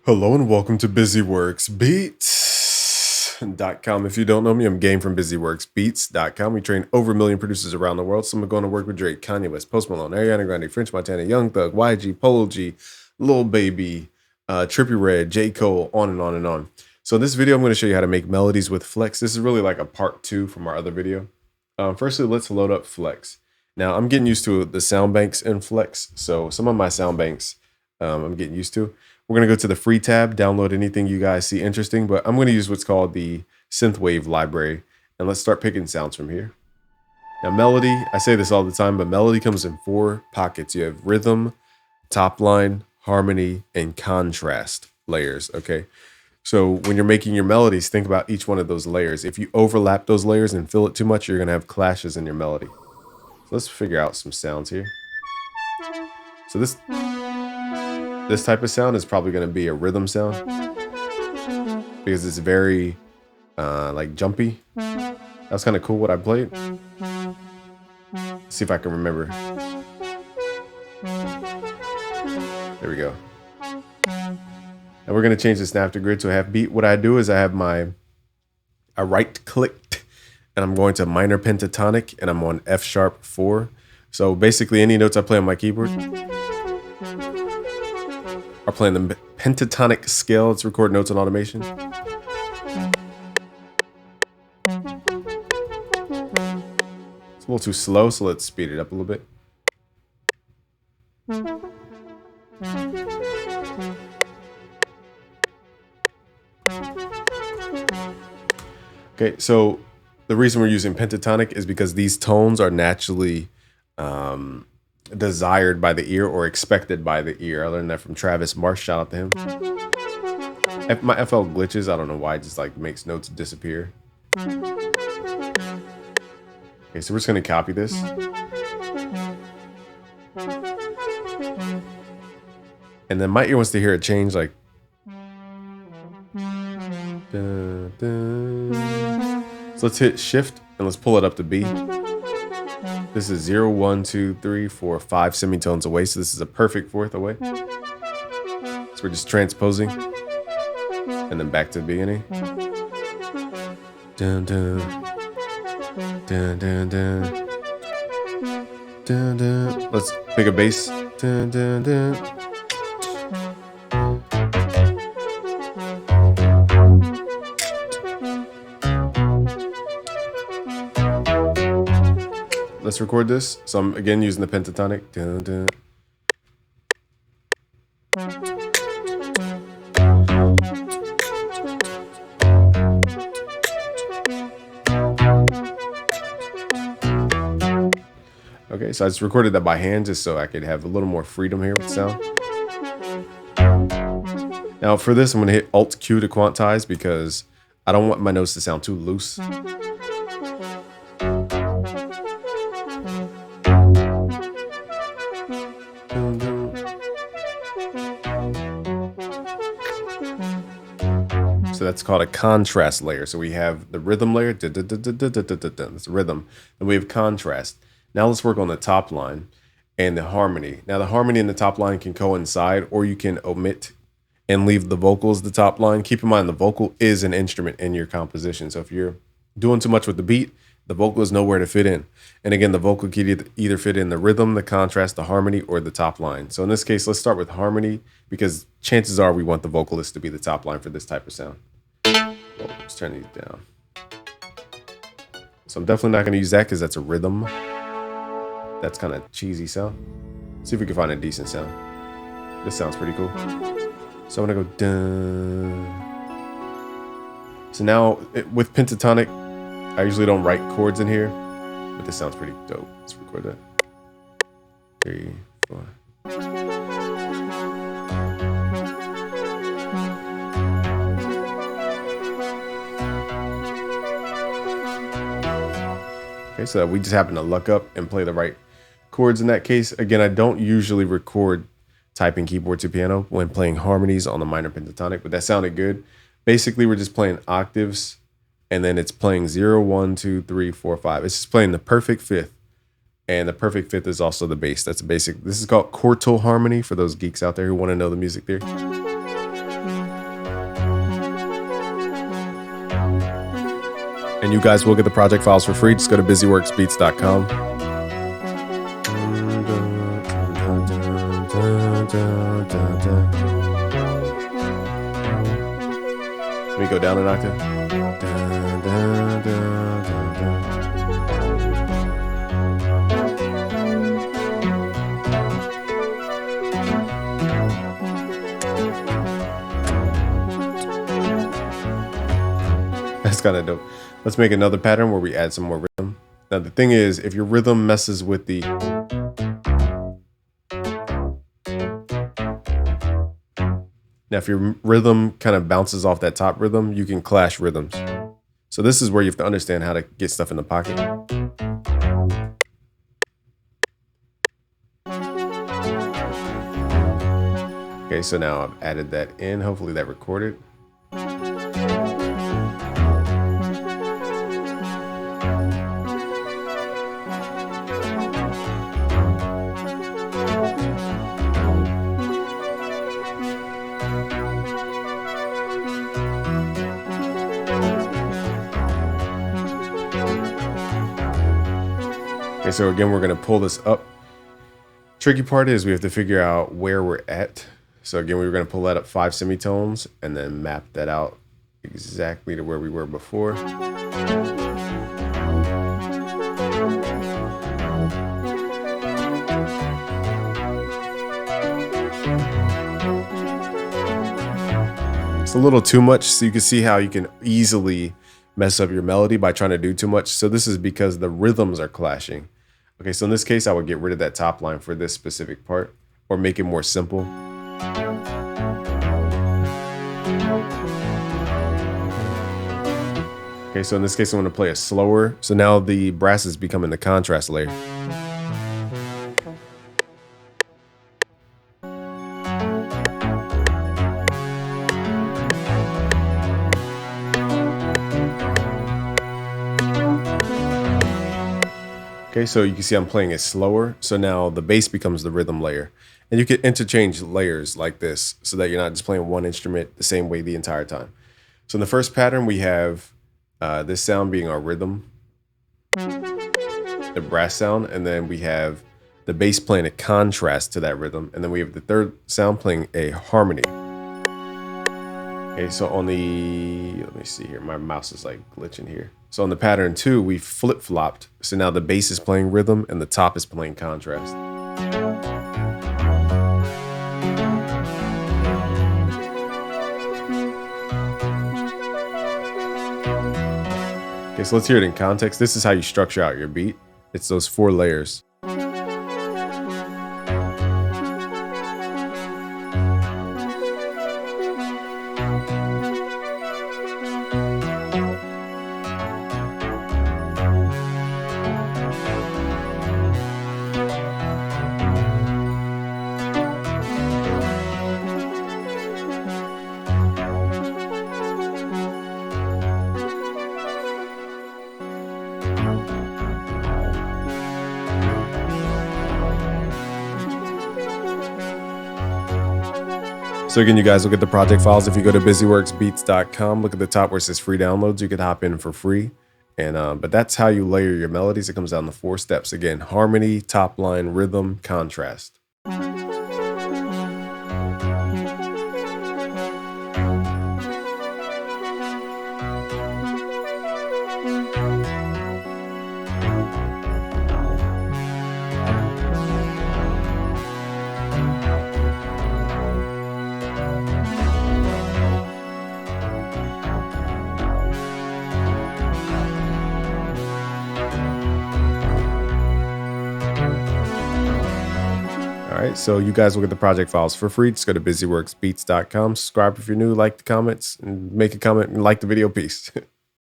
Hello and welcome to BusyWorksBeats.com. If you don't know me, I'm Game from BusyWorksBeats.com. We train over 1 million producers around the world. Some are going to work with Drake, Kanye West, Post Malone, Ariana Grande, French Montana, Young Thug, YG, Polo G, Lil Baby, Trippie Redd, J. Cole, on and on and on. So in this video, I'm going to show you how to make melodies with Flex. This is really like a part 2 from our other video. Firstly, let's load up Flex. Now, I'm getting used to the sound banks in Flex. So some of my sound banks I'm getting used to. We're going to go to the free tab, download anything you guys see interesting, but I'm going to use what's called the Synthwave library. And let's start picking sounds from here. Now, melody, I say this all the time, but melody comes in 4 pockets. You have rhythm, top line, harmony, and contrast layers, okay? So when you're making your melodies, think about each one of those layers. If you overlap those layers and fill it too much, you're going to have clashes in your melody. So let's figure out some sounds here. So this type of sound is probably going to be a rhythm sound because it's very like jumpy. That's kind of cool what I played. Let's see if I can remember. There we go. And we're going to change the snap to grid to a half beat. What I do is I have I right clicked and I'm going to minor pentatonic and I'm on F sharp 4. So basically any notes I play on my keyboard are playing the pentatonic scale. Let's record notes on automation. It's a little too slow, so let's speed it up a little bit. Okay, so the reason we're using pentatonic is because these tones are naturally desired by the ear or expected by the ear. I learned that from Travis Marsh. Shout out to him. My FL glitches. I don't know why. It just like makes notes disappear. Okay, so we're just gonna copy this. And then my ear wants to hear it change, like. Dun, dun. So let's hit shift and let's pull it up to B. This is 0, 1, 2, 3, 4, 5 semitones away. So this is a perfect 4th away. So we're just transposing. And then back to the beginning. Dun, dun. Dun, dun, dun. Dun, dun. Let's pick a bass. Dun, dun, dun. Let's record this. So I'm again using the pentatonic. Dun, dun. Okay, so I just recorded that by hand just so I could have a little more freedom here with sound. Now for this, I'm going to hit Alt Q to quantize because I don't want my notes to sound too loose. So that's called a contrast layer. So we have the rhythm layer, that's rhythm, and we have contrast. Now let's work on the top line and the harmony. Now the harmony and the top line can coincide, or you can omit and leave the vocals the top line. Keep in mind the vocal is an instrument in your composition. So if you're doing too much with the beat, the vocal is nowhere to fit in. And again, the vocal can either fit in the rhythm, the contrast, the harmony, or the top line. So in this case, let's start with harmony because chances are we want the vocalist to be the top line for this type of sound. Oh, let's turn these down. So I'm definitely not going to use that because that's a rhythm. That's kind of cheesy sound. Let's see if we can find a decent sound. This sounds pretty cool. So I'm going to go dun. So now with pentatonic, I usually don't write chords in here, but this sounds pretty dope. Let's record that. 3, 4. Okay, so we just happen to luck up and play the right chords in that case. Again, I don't usually record typing keyboard to piano when playing harmonies on the minor pentatonic, but that sounded good. Basically, we're just playing octaves. And then it's playing 0, 1, 2, 3, 4, 5. It's just playing the perfect 5th. And the perfect 5th is also the bass. That's a basic. This is called quartal harmony for those geeks out there who want to know the music theory. And you guys will get the project files for free. Just go to busyworksbeats.com. Let me go down an octave. That's kind of dope. Let's make another pattern where we add some more rhythm. Now the thing is, if your rhythm messes with the if your rhythm kind of bounces off that top rhythm, you can clash rhythms. So this is where you have to understand how to get stuff in the pocket. Okay, so now I've added that in. Hopefully that recorded. Okay, so again, we're going to pull this up. Tricky part is we have to figure out where we're at. So again, we were going to pull that up 5 semitones and then map that out exactly to where we were before. It's a little too much, so you can see how you can easily mess up your melody by trying to do too much. So this is because the rhythms are clashing. Okay, so in this case, I would get rid of that top line for this specific part or make it more simple. Okay, so in this case, I'm going to play a slower. So now the brass is becoming the contrast layer. Okay, so you can see I'm playing it slower. So now the bass becomes the rhythm layer. And you can interchange layers like this so that you're not just playing one instrument the same way the entire time. So in the first pattern, we have this sound being our rhythm, the brass sound, and then we have the bass playing a contrast to that rhythm. And then we have the third sound playing a harmony. Okay, so on the, let me see here, my mouse is like glitching here. So on the pattern 2, we flip-flopped. So now the bass is playing rhythm and the top is playing contrast. Okay, so let's hear it in context. This is how you structure out your beat. It's those 4 layers. So again, you guys will get the project files if you go to busyworksbeats.com. Look at the top where it says free downloads. You can hop in for free. And but that's how you layer your melodies. It comes down to 4 steps. Again, harmony, top line, rhythm, contrast. All right, so you guys will get the project files for free. Just go to busyworksbeats.com. Subscribe if you're new, like the comments, and make a comment and like the video. Peace.